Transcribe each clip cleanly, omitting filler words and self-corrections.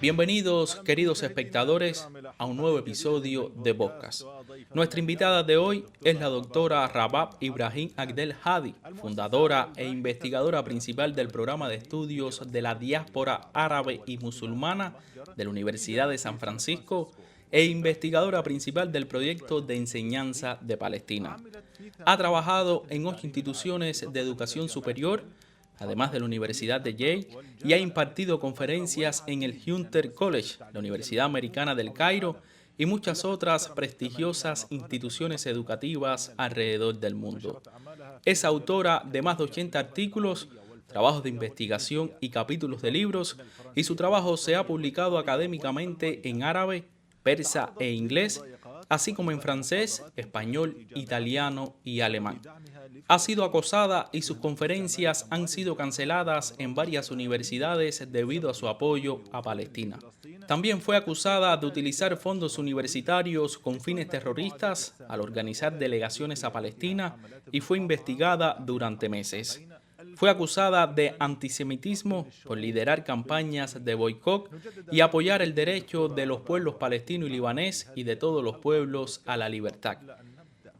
Bienvenidos, queridos espectadores, a un nuevo episodio de Podcast. Nuestra invitada de hoy es la doctora Rabab Ibrahim Agdel Hadi, fundadora e investigadora principal del programa de estudios de la diáspora árabe y musulmana de la Universidad de San Francisco e investigadora principal del proyecto de enseñanza de Palestina. Ha trabajado en 8 instituciones de educación superior, además de la Universidad de Yale, y ha impartido conferencias en el Hunter College, la Universidad Americana del Cairo, y muchas otras prestigiosas instituciones educativas alrededor del mundo. Es autora de más de 80 artículos, trabajos de investigación y capítulos de libros, y su trabajo se ha publicado académicamente en árabe, persa e inglés, así como en francés, español, italiano y alemán. Ha sido acosada y sus conferencias han sido canceladas en varias universidades debido a su apoyo a Palestina. También fue acusada de utilizar fondos universitarios con fines terroristas al organizar delegaciones a Palestina y fue investigada durante meses. Fue acusada de antisemitismo por liderar campañas de boicot y apoyar el derecho de los pueblos palestino y libanés y de todos los pueblos a la libertad.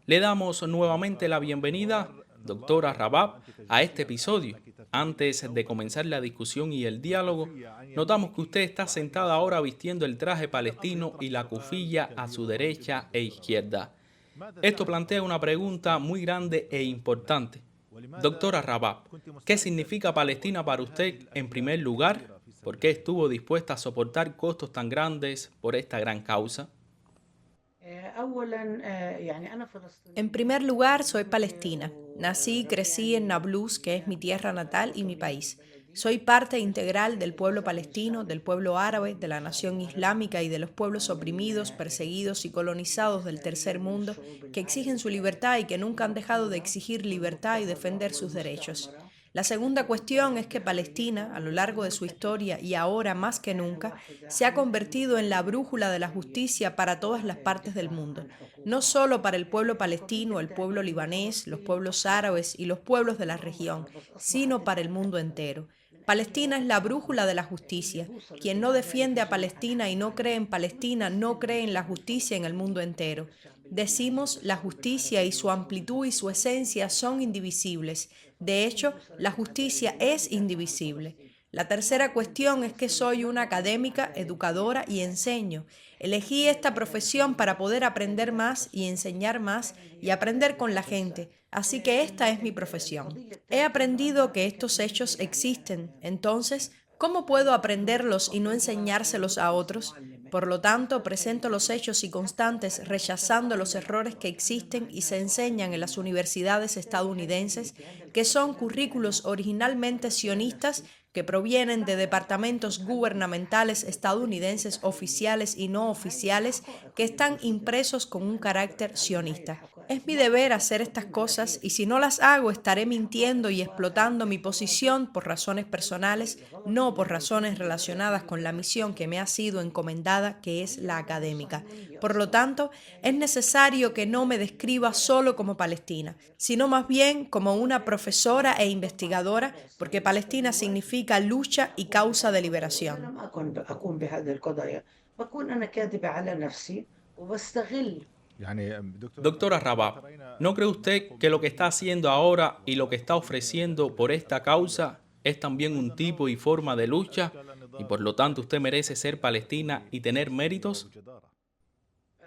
Le damos nuevamente la bienvenida, doctora Rabab, a este episodio. Antes de comenzar la discusión y el diálogo, notamos que usted está sentada ahora vistiendo el traje palestino y la kufilla a su derecha e izquierda. Esto plantea una pregunta muy grande e importante. Doctora Rabab, ¿qué significa Palestina para usted en primer lugar? ¿Por qué estuvo dispuesta a soportar costos tan grandes por esta gran causa? En primer lugar, soy palestina. Nací y crecí en Nablus, que es mi tierra natal y mi país. Soy parte integral del pueblo palestino, del pueblo árabe, de la nación islámica y de los pueblos oprimidos, perseguidos y colonizados del tercer mundo, que exigen su libertad y que nunca han dejado de exigir libertad y defender sus derechos. La segunda cuestión es que Palestina, a lo largo de su historia y ahora más que nunca, se ha convertido en la brújula de la justicia para todas las partes del mundo, no solo para el pueblo palestino, el pueblo libanés, los pueblos árabes y los pueblos de la región, sino para el mundo entero. Palestina es la brújula de la justicia. Quien no defiende a Palestina y no cree en Palestina no cree en la justicia en el mundo entero. Decimos, la justicia y su amplitud y su esencia son indivisibles. De hecho, la justicia es indivisible. La tercera cuestión es que soy una académica, educadora y enseño. Elegí esta profesión para poder aprender más y enseñar más y aprender con la gente. Así que esta es mi profesión. He aprendido que estos hechos existen. Entonces, ¿cómo puedo aprenderlos y no enseñárselos a otros? Por lo tanto, presento los hechos y constantes rechazando los errores que existen y se enseñan en las universidades estadounidenses, que son currículos originalmente sionistas que provienen de departamentos gubernamentales estadounidenses oficiales y no oficiales que están impresos con un carácter sionista. Es mi deber hacer estas cosas y si no las hago estaré mintiendo y explotando mi posición por razones personales, no por razones relacionadas con la misión que me ha sido encomendada, que es la académica. Por lo tanto, es necesario que no me describa solo como palestina, sino más bien como una profesora e investigadora, porque Palestina significa lucha y causa de liberación. Doctora Rabab, ¿no cree usted que lo que está haciendo ahora y lo que está ofreciendo por esta causa es también un tipo y forma de lucha y por lo tanto usted merece ser palestina y tener méritos?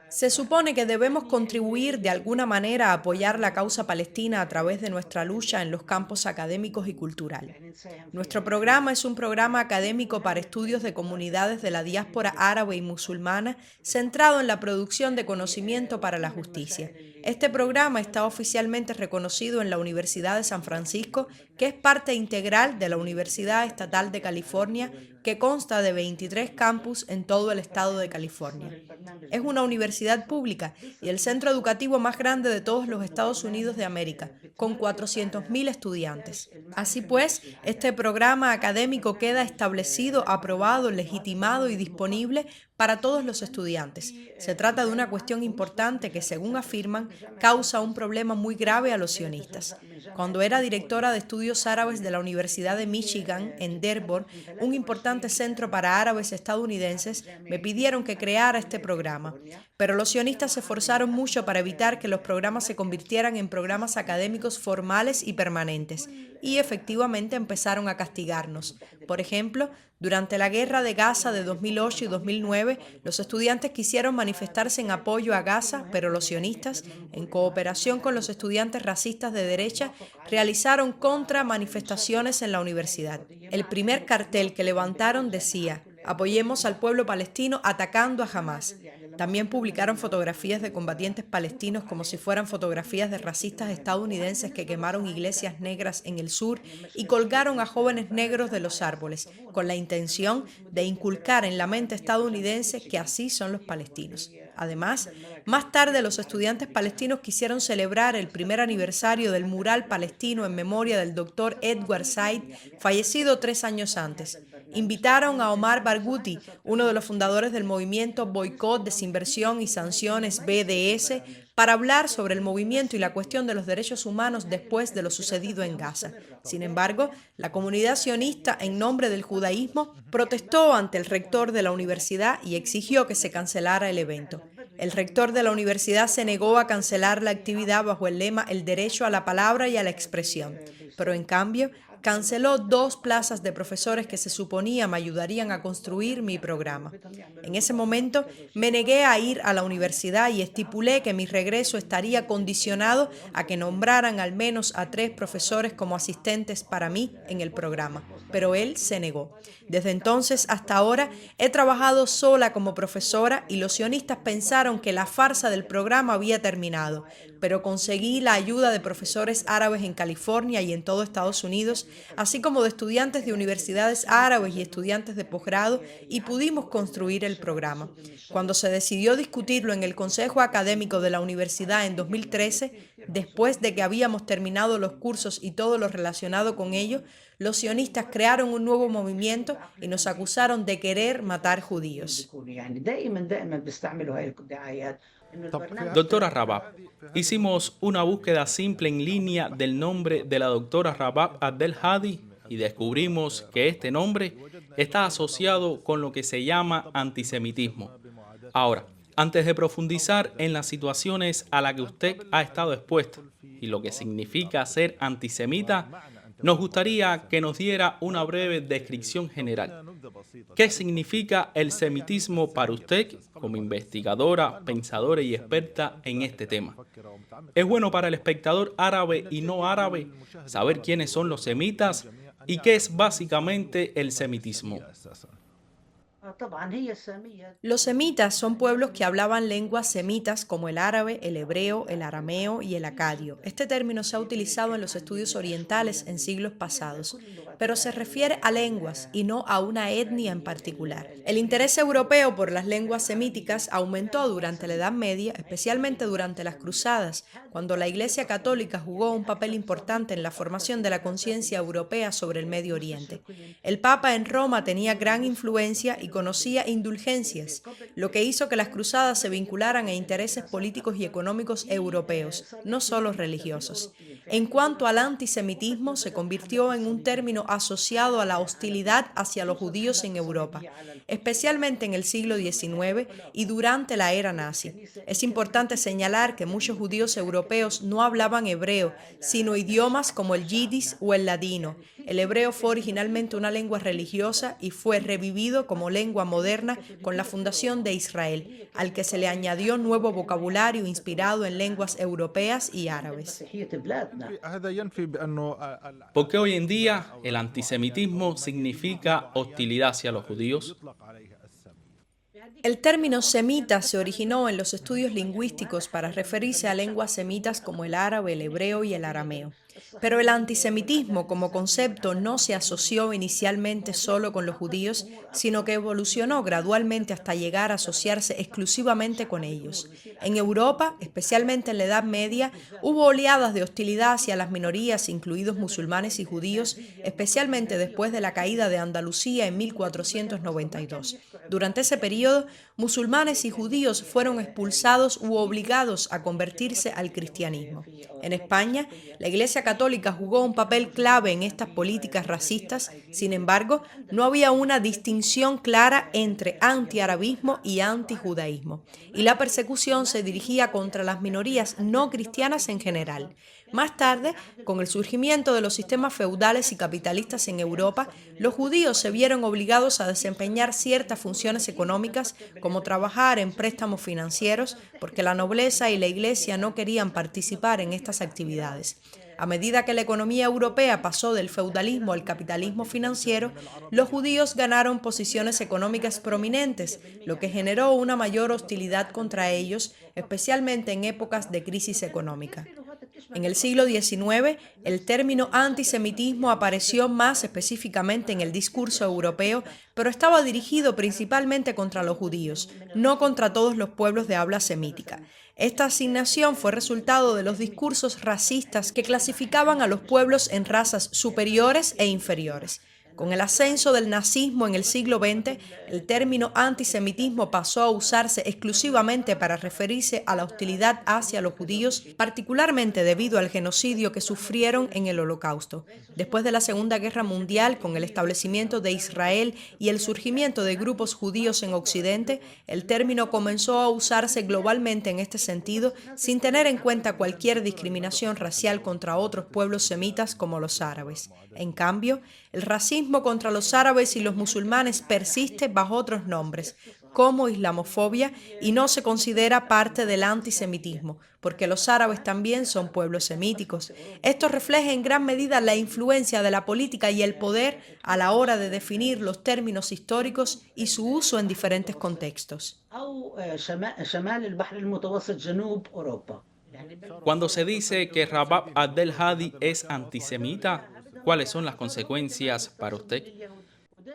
Se supone que debemos contribuir de alguna manera a apoyar la causa palestina a través de nuestra lucha en los campos académicos y culturales. Nuestro programa es un programa académico para estudios de comunidades de la diáspora árabe y musulmana centrado en la producción de conocimiento para la justicia. Este programa está oficialmente reconocido en la Universidad de San Francisco, que es parte integral de la Universidad Estatal de California, que consta de 23 campus en todo el estado de California. Es una universidad pública y el centro educativo más grande de todos los Estados Unidos de América, con 400.000 estudiantes. Así pues, este programa académico queda establecido, aprobado, legitimado y disponible para todos los estudiantes. Se trata de una cuestión importante que, según afirman, causa un problema muy grave a los sionistas. Cuando era directora de estudios árabes de la Universidad de Michigan, en Dearborn, un importante centro para árabes estadounidenses, me pidieron que creara este programa. Pero los sionistas se esforzaron mucho para evitar que los programas se convirtieran en programas académicos formales y permanentes, y efectivamente empezaron a castigarnos. Por ejemplo, durante la guerra de Gaza de 2008 y 2009, los estudiantes quisieron manifestarse en apoyo a Gaza, pero los sionistas, en cooperación con los estudiantes racistas de derecha, realizaron contramanifestaciones en la universidad. El primer cartel que levantaron decía: «Apoyemos al pueblo palestino atacando a Hamás». También publicaron fotografías de combatientes palestinos como si fueran fotografías de racistas estadounidenses que quemaron iglesias negras en el sur y colgaron a jóvenes negros de los árboles, con la intención de inculcar en la mente estadounidense que así son los palestinos. Además, más tarde los estudiantes palestinos quisieron celebrar el primer aniversario del mural palestino en memoria del doctor Edward Said, fallecido 3 años antes. Invitaron a Omar Barghouti, uno de los fundadores del movimiento Boicot, Desinversión y Sanciones BDS, para hablar sobre el movimiento y la cuestión de los derechos humanos después de lo sucedido en Gaza. Sin embargo, la comunidad sionista, en nombre del judaísmo, protestó ante el rector de la universidad y exigió que se cancelara el evento. El rector de la universidad se negó a cancelar la actividad bajo el lema «El derecho a la palabra y a la expresión», pero en cambio canceló 2 plazas de profesores que se suponía me ayudarían a construir mi programa. En ese momento me negué a ir a la universidad y estipulé que mi regreso estaría condicionado a que nombraran al menos a 3 profesores como asistentes para mí en el programa, pero él se negó. Desde entonces hasta ahora he trabajado sola como profesora y los sionistas pensaron que la farsa del programa había terminado, pero conseguí la ayuda de profesores árabes en California y en todo Estados Unidos, así como de estudiantes de universidades árabes y estudiantes de posgrado, y pudimos construir el programa. Cuando se decidió discutirlo en el Consejo Académico de la Universidad en 2013, después de que habíamos terminado los cursos y todo lo relacionado con ello, los sionistas crearon un nuevo movimiento y nos acusaron de querer matar judíos. Doctora Rabab, hicimos una búsqueda simple en línea del nombre de la doctora Rabab Abdel-Hadi y descubrimos que este nombre está asociado con lo que se llama antisemitismo. Ahora, antes de profundizar en las situaciones a las que usted ha estado expuesta y lo que significa ser antisemita, nos gustaría que nos diera una breve descripción general. ¿Qué significa el semitismo para usted como investigadora, pensadora y experta en este tema? ¿Es bueno para el espectador árabe y no árabe saber quiénes son los semitas y qué es básicamente el semitismo? Los semitas son pueblos que hablaban lenguas semitas como el árabe, el hebreo, el arameo y el acadio. Este término se ha utilizado en los estudios orientales en siglos pasados, pero se refiere a lenguas y no a una etnia en particular. El interés europeo por las lenguas semíticas aumentó durante la Edad Media, especialmente durante las Cruzadas, cuando la Iglesia Católica jugó un papel importante en la formación de la conciencia europea sobre el Medio Oriente. El Papa en Roma tenía gran influencia y conocía indulgencias, lo que hizo que las cruzadas se vincularan a intereses políticos y económicos europeos, no solo religiosos. En cuanto al antisemitismo, se convirtió en un término asociado a la hostilidad hacia los judíos en Europa, especialmente en el siglo XIX y durante la era nazi. Es importante señalar que muchos judíos europeos no hablaban hebreo, sino idiomas como el yiddish o el ladino. El hebreo fue originalmente una lengua religiosa y fue revivido como lengua moderna con la fundación de Israel, al que se le añadió nuevo vocabulario inspirado en lenguas europeas y árabes. Porque hoy en día el antisemitismo significa hostilidad hacia los judíos. El término semita se originó en los estudios lingüísticos para referirse a lenguas semitas como el árabe, el hebreo y el arameo. Pero el antisemitismo como concepto no se asoció inicialmente solo con los judíos, sino que evolucionó gradualmente hasta llegar a asociarse exclusivamente con ellos. En Europa, especialmente en la Edad Media, hubo oleadas de hostilidad hacia las minorías, incluidos musulmanes y judíos, especialmente después de la caída de Andalucía en 1492. Durante ese periodo, periodo, musulmanes y judíos fueron expulsados u obligados a convertirse al cristianismo. En España, la Iglesia Católica jugó un papel clave en estas políticas racistas. Sin embargo, no había una distinción clara entre antiarabismo y antijudaísmo, y la persecución se dirigía contra las minorías no cristianas en general. Más tarde, con el surgimiento de los sistemas feudales y capitalistas en Europa, los judíos se vieron obligados a desempeñar ciertas funciones económicas, como trabajar en préstamos financieros, porque la nobleza y la Iglesia no querían participar en estas actividades. A medida que la economía europea pasó del feudalismo al capitalismo financiero, los judíos ganaron posiciones económicas prominentes, lo que generó una mayor hostilidad contra ellos, especialmente en épocas de crisis económica. En el siglo XIX, el término antisemitismo apareció más específicamente en el discurso europeo, pero estaba dirigido principalmente contra los judíos, no contra todos los pueblos de habla semítica. Esta asignación fue resultado de los discursos racistas que clasificaban a los pueblos en razas superiores e inferiores. Con el ascenso del nazismo en el siglo XX, el término antisemitismo pasó a usarse exclusivamente para referirse a la hostilidad hacia los judíos, particularmente debido al genocidio que sufrieron en el Holocausto. Después de la Segunda Guerra Mundial, con el establecimiento de Israel y el surgimiento de grupos judíos en Occidente, el término comenzó a usarse globalmente en este sentido, sin tener en cuenta cualquier discriminación racial contra otros pueblos semitas como los árabes. En cambio, el racismo contra los árabes y los musulmanes persiste bajo otros nombres, como islamofobia, y no se considera parte del antisemitismo, porque los árabes también son pueblos semíticos. Esto refleja en gran medida la influencia de la política y el poder a la hora de definir los términos históricos y su uso en diferentes contextos. Cuando se dice que Rabab Abdel Hadi es antisemita, ¿cuáles son las consecuencias para usted?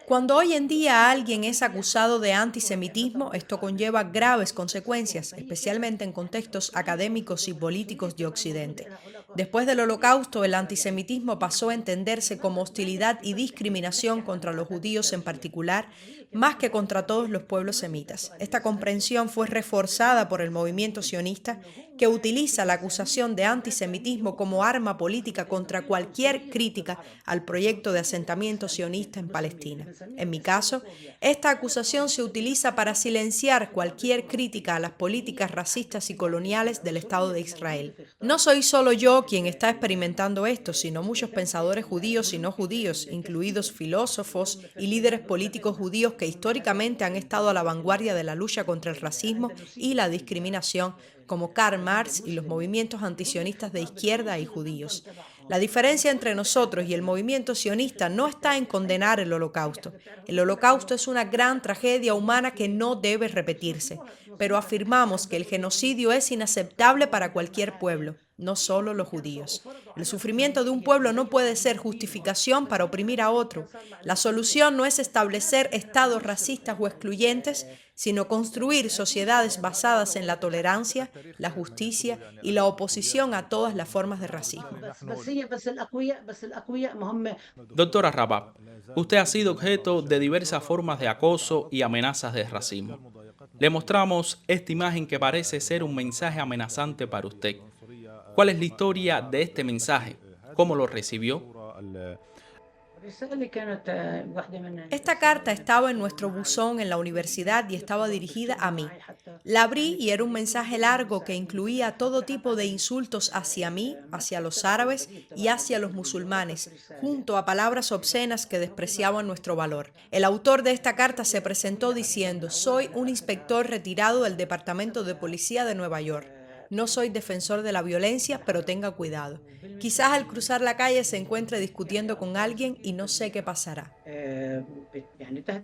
Cuando hoy en día alguien es acusado de antisemitismo, esto conlleva graves consecuencias, especialmente en contextos académicos y políticos de Occidente. Después del Holocausto, el antisemitismo pasó a entenderse como hostilidad y discriminación contra los judíos en particular, más que contra todos los pueblos semitas. Esta comprensión fue reforzada por el movimiento sionista, que utiliza la acusación de antisemitismo como arma política contra cualquier crítica al proyecto de asentamiento sionista en Palestina. En mi caso, esta acusación se utiliza para silenciar cualquier crítica a las políticas racistas y coloniales del Estado de Israel. No soy solo yo quien está experimentando esto, sino muchos pensadores judíos y no judíos, incluidos filósofos y líderes políticos judíos que históricamente han estado a la vanguardia de la lucha contra el racismo y la discriminación, como Karl Marx y los movimientos antisionistas de izquierda y judíos. La diferencia entre nosotros y el movimiento sionista no está en condenar el Holocausto. El Holocausto es una gran tragedia humana que no debe repetirse, pero afirmamos que el genocidio es inaceptable para cualquier pueblo, no solo los judíos. El sufrimiento de un pueblo no puede ser justificación para oprimir a otro. La solución no es establecer estados racistas o excluyentes, sino construir sociedades basadas en la tolerancia, la justicia y la oposición a todas las formas de racismo. Doctora Rabab, usted ha sido objeto de diversas formas de acoso y amenazas de racismo. Le mostramos esta imagen que parece ser un mensaje amenazante para usted. ¿Cuál es la historia de este mensaje? ¿Cómo lo recibió? Esta carta estaba en nuestro buzón en la universidad y estaba dirigida a mí. La abrí y era un mensaje largo que incluía todo tipo de insultos hacia mí, hacia los árabes y hacia los musulmanes, junto a palabras obscenas que despreciaban nuestro valor. El autor de esta carta se presentó diciendo: «Soy un inspector retirado del Departamento de Policía de Nueva York. No soy defensor de la violencia, pero tenga cuidado. Quizás al cruzar la calle se encuentre discutiendo con alguien y no sé qué pasará».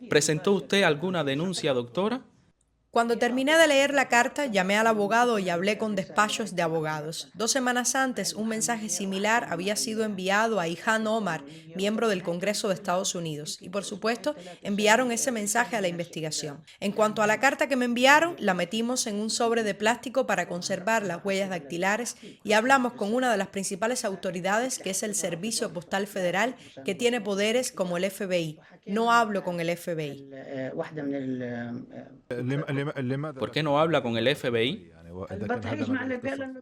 ¿Presentó usted alguna denuncia, doctora? Cuando terminé de leer la carta, llamé al abogado y hablé con despachos de abogados. 2 semanas antes, un mensaje similar había sido enviado a Ilhan Omar, miembro del Congreso de Estados Unidos, y por supuesto enviaron ese mensaje a la investigación. En cuanto a la carta que me enviaron, la metimos en un sobre de plástico para conservar las huellas dactilares y hablamos con una de las principales autoridades, que es el Servicio Postal Federal, que tiene poderes como el FBI. No hablo con el FBI. ¿Por qué no habla con el FBI?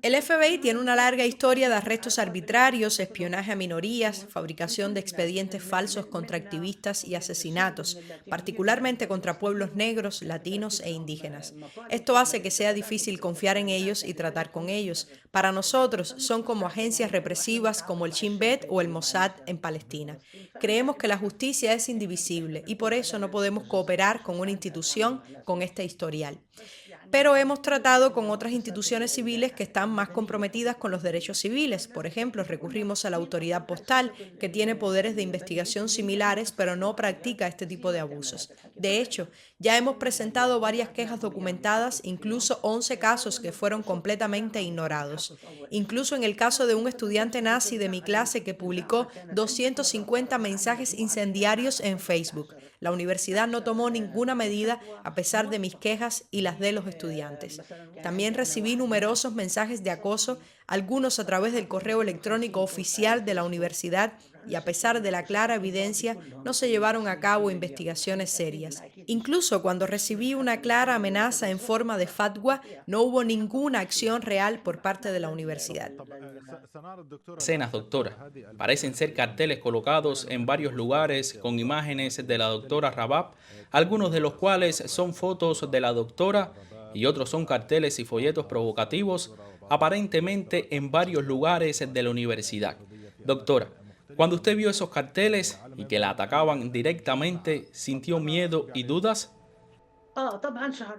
El FBI tiene una larga historia de arrestos arbitrarios, espionaje a minorías, fabricación de expedientes falsos contra activistas y asesinatos, particularmente contra pueblos negros, latinos e indígenas. Esto hace que sea difícil confiar en ellos y tratar con ellos. Para nosotros son como agencias represivas como el Shin Bet o el Mossad en Palestina. Creemos que la justicia es indivisible y por eso no podemos cooperar con una institución con este historial. Pero hemos tratado con otras instituciones civiles que están más comprometidas con los derechos civiles. Por ejemplo, recurrimos a la autoridad postal, que tiene poderes de investigación similares, pero no practica este tipo de abusos. De hecho, ya hemos presentado varias quejas documentadas, incluso 11 casos que fueron completamente ignorados. Incluso en el caso de un estudiante nazi de mi clase que publicó 250 mensajes incendiarios en Facebook. La universidad no tomó ninguna medida a pesar de mis quejas y las de los estudiantes. También recibí numerosos mensajes de acoso, algunos a través del correo electrónico oficial de la universidad, y a pesar de la clara evidencia, no se llevaron a cabo investigaciones serias. Incluso cuando recibí una clara amenaza en forma de fatwa, no hubo ninguna acción real por parte de la universidad. Escenas, doctora. Parecen ser carteles colocados en varios lugares con imágenes de la doctora Rabab, algunos de los cuales son fotos de la doctora y otros son carteles y folletos provocativos, aparentemente en varios lugares de la universidad. Doctora, cuando usted vio esos carteles y que la atacaban directamente, ¿sintió miedo y dudas?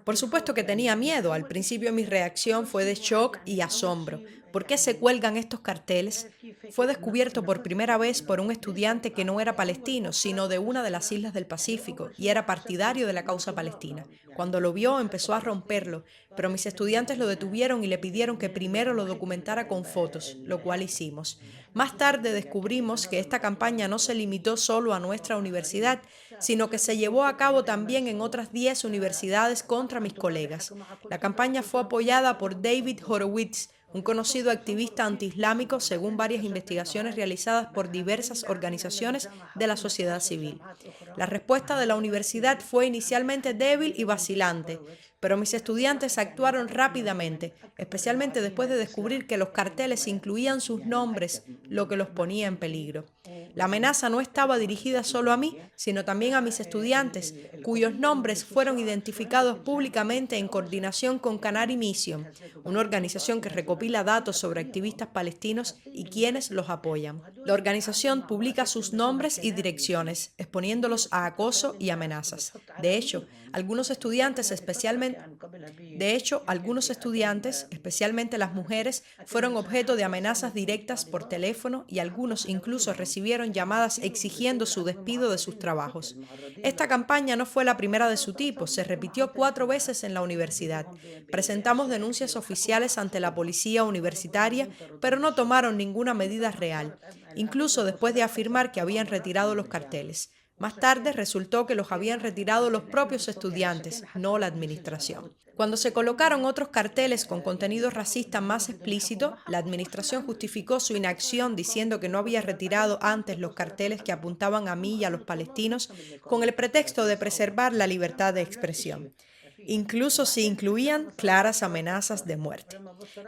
Por supuesto que tenía miedo. Al principio mi reacción fue de shock y asombro. ¿Por qué se cuelgan estos carteles? Fue descubierto por primera vez por un estudiante que no era palestino, sino de una de las islas del Pacífico, y era partidario de la causa palestina. Cuando lo vio, empezó a romperlo, pero mis estudiantes lo detuvieron y le pidieron que primero lo documentara con fotos, lo cual hicimos. Más tarde descubrimos que esta campaña no se limitó solo a nuestra universidad, sino que se llevó a cabo también en otras 10 universidades contra mis colegas. La campaña fue apoyada por David Horowitz, un conocido activista antiislámico, según varias investigaciones realizadas por diversas organizaciones de la sociedad civil. La respuesta de la universidad fue inicialmente débil y vacilante, pero mis estudiantes actuaron rápidamente, especialmente después de descubrir que los carteles incluían sus nombres, lo que los ponía en peligro. La amenaza no estaba dirigida solo a mí, sino también a mis estudiantes, cuyos nombres fueron identificados públicamente en coordinación con Canary Mission, una organización que recopila datos sobre activistas palestinos y quienes los apoyan. La organización publica sus nombres y direcciones, exponiéndolos a acoso y amenazas. De hecho, algunos estudiantes, especialmente las mujeres, fueron objeto de amenazas directas por teléfono y algunos incluso recibieron llamadas exigiendo su despido de sus trabajos. Esta campaña no fue la primera de su tipo, se repitió 4 veces en la universidad. Presentamos denuncias oficiales ante la policía universitaria, pero no tomaron ninguna medida real, incluso después de afirmar que habían retirado los carteles. Más tarde resultó que los habían retirado los propios estudiantes, no la administración. Cuando se colocaron otros carteles con contenido racista más explícito, la administración justificó su inacción diciendo que no había retirado antes los carteles que apuntaban a mí y a los palestinos con el pretexto de preservar la libertad de expresión, incluso si incluían claras amenazas de muerte.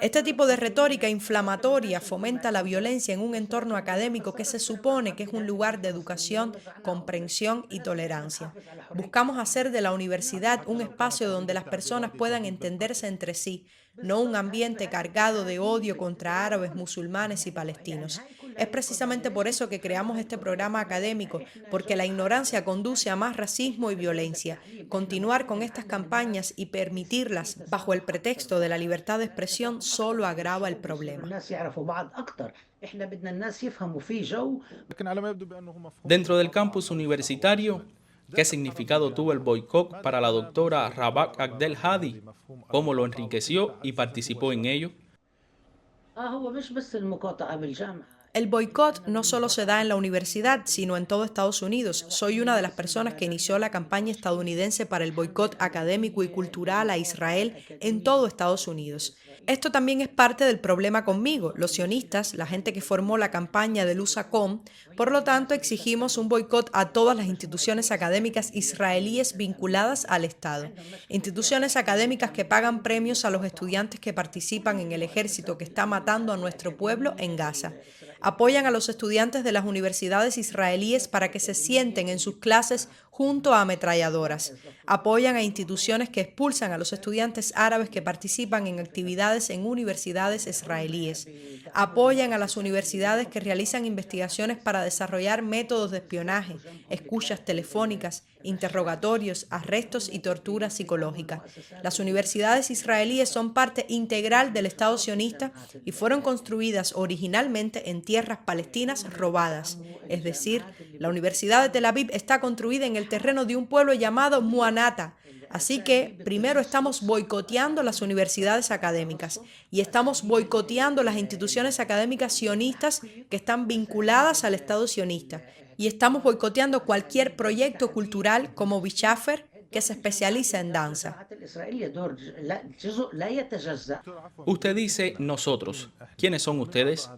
Este tipo de retórica inflamatoria fomenta la violencia en un entorno académico que se supone que es un lugar de educación, comprensión y tolerancia. Buscamos hacer de la universidad un espacio donde las personas puedan entenderse entre sí, no un ambiente cargado de odio contra árabes, musulmanes y palestinos. Es precisamente por eso que creamos este programa académico, porque la ignorancia conduce a más racismo y violencia. Continuar con estas campañas y permitirlas bajo el pretexto de la libertad de expresión solo agrava el problema. Dentro del campus universitario, ¿Qué significado tuvo el boicot para la doctora Rabab Agdel Hadi? ¿Cómo lo enriqueció y participó en ello? El boicot no solo se da en la universidad, sino en todo Estados Unidos. Soy una de las personas que inició la campaña estadounidense para el boicot académico y cultural a Israel en todo Estados Unidos. Esto también es parte del problema conmigo, los sionistas, la gente que formó la campaña del USACOM. Por lo tanto, exigimos un boicot a todas las instituciones académicas israelíes vinculadas al Estado. Instituciones académicas que pagan premios a los estudiantes que participan en el ejército que está matando a nuestro pueblo en Gaza. Apoyan a los estudiantes de las universidades israelíes para que se sienten en sus clases junto a ametralladoras. Apoyan a instituciones que expulsan a los estudiantes árabes que participan en actividades en universidades israelíes. Apoyan a las universidades que realizan investigaciones para desarrollar métodos de espionaje, escuchas telefónicas, interrogatorios, arrestos y tortura psicológica. Las universidades israelíes son parte integral del Estado sionista y fueron construidas originalmente en tierras palestinas robadas. Es decir, la Universidad de Tel Aviv está construida en el terreno de un pueblo llamado Muanata. Así que primero estamos boicoteando las universidades académicas y estamos boicoteando las instituciones académicas sionistas que están vinculadas al Estado sionista. Y estamos boicoteando cualquier proyecto cultural como Bichafer, que se especializa en danza. Usted dice nosotros. ¿Quiénes son ustedes?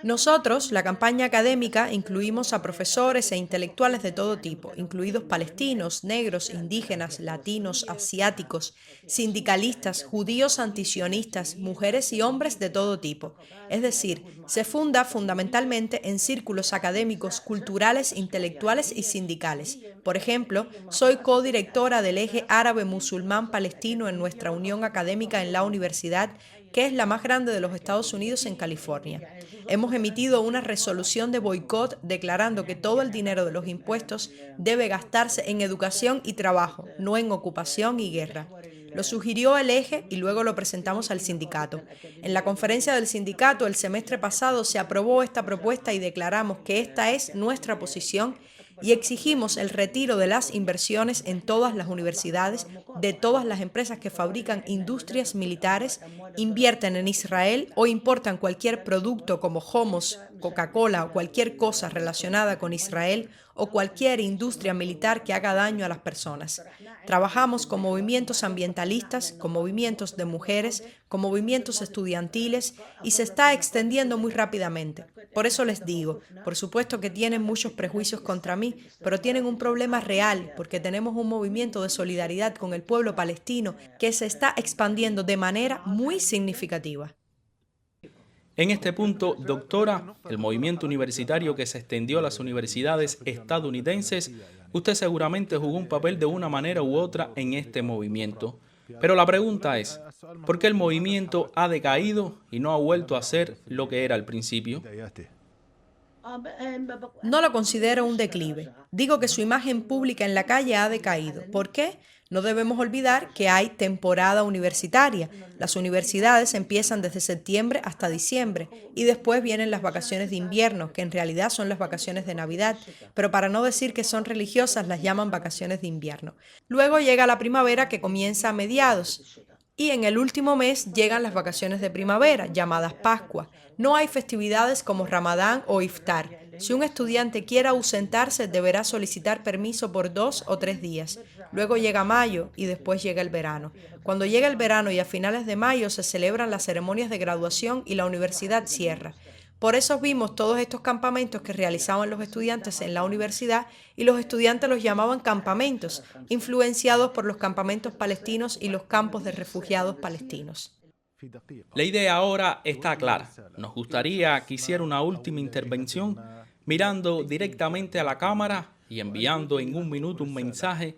Nosotros, la campaña académica, incluimos a profesores e intelectuales de todo tipo, incluidos palestinos, negros, indígenas, latinos, asiáticos, sindicalistas, judíos antisionistas, mujeres y hombres de todo tipo. Es decir, se funda fundamentalmente en círculos académicos, culturales, intelectuales y sindicales. Por ejemplo, soy codirectora del eje árabe-musulmán palestino en nuestra unión académica en la universidad, que es la más grande de los Estados Unidos en California. Hemos emitido una resolución de boicot declarando que todo el dinero de los impuestos debe gastarse en educación y trabajo, no en ocupación y guerra. Lo sugirió el eje y luego lo presentamos al sindicato. En la conferencia del sindicato el semestre pasado se aprobó esta propuesta y declaramos que esta es nuestra posición y exigimos el retiro de las inversiones en todas las universidades, de todas las empresas que fabrican industrias militares, invierten en Israel o importan cualquier producto como hummus, Coca-Cola o cualquier cosa relacionada con Israel o cualquier industria militar que haga daño a las personas. Trabajamos con movimientos ambientalistas, con movimientos de mujeres, con movimientos estudiantiles y se está extendiendo muy rápidamente. Por eso les digo, por supuesto que tienen muchos prejuicios contra mí, pero tienen un problema real porque tenemos un movimiento de solidaridad con el pueblo palestino que se está expandiendo de manera muy significativa. En este punto, doctora, el movimiento universitario que se extendió a las universidades estadounidenses, usted seguramente jugó un papel de una manera u otra en este movimiento. Pero la pregunta es, ¿por qué el movimiento ha decaído y no ha vuelto a ser lo que era al principio? No lo considero un declive. Digo que su imagen pública en la calle ha decaído. ¿Por qué? No debemos olvidar que hay temporada universitaria. Las universidades empiezan desde septiembre hasta diciembre y después vienen las vacaciones de invierno, que en realidad son las vacaciones de Navidad, pero para no decir que son religiosas las llaman vacaciones de invierno. Luego llega la primavera que comienza a mediados. Y en el último mes llegan las vacaciones de primavera, llamadas Pascua. No hay festividades como Ramadán o Iftar. Si un estudiante quiere ausentarse, deberá solicitar permiso por 2 o 3 días. Luego llega mayo y después llega el verano. Cuando llega el verano y a finales de mayo se celebran las ceremonias de graduación y la universidad cierra. Por eso vimos todos estos campamentos que realizaban los estudiantes en la universidad y los estudiantes los llamaban campamentos, influenciados por los campamentos palestinos y los campos de refugiados palestinos. La idea ahora está clara. Nos gustaría que hiciera una última intervención mirando directamente a la cámara y enviando en 1 minuto un mensaje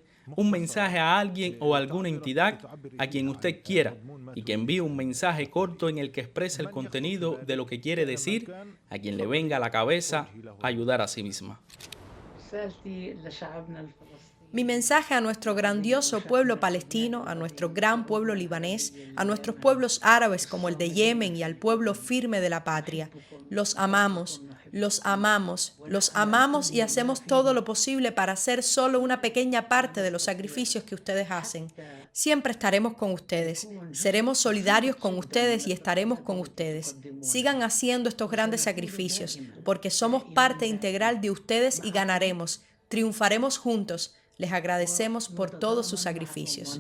a alguien o a alguna entidad a quien usted quiera y que envíe un mensaje corto en el que exprese el contenido de lo que quiere decir a quien le venga a la cabeza ayudar a sí misma. Mi mensaje a nuestro grandioso pueblo palestino, a nuestro gran pueblo libanés, a nuestros pueblos árabes como el de Yemen y al pueblo firme de la patria. Los amamos. los amamos y hacemos todo lo posible para hacer solo una pequeña parte de los sacrificios que ustedes hacen. Siempre estaremos con ustedes, seremos solidarios con ustedes y estaremos con ustedes. Sigan haciendo estos grandes sacrificios, porque somos parte integral de ustedes y ganaremos, triunfaremos juntos. Les agradecemos por todos sus sacrificios.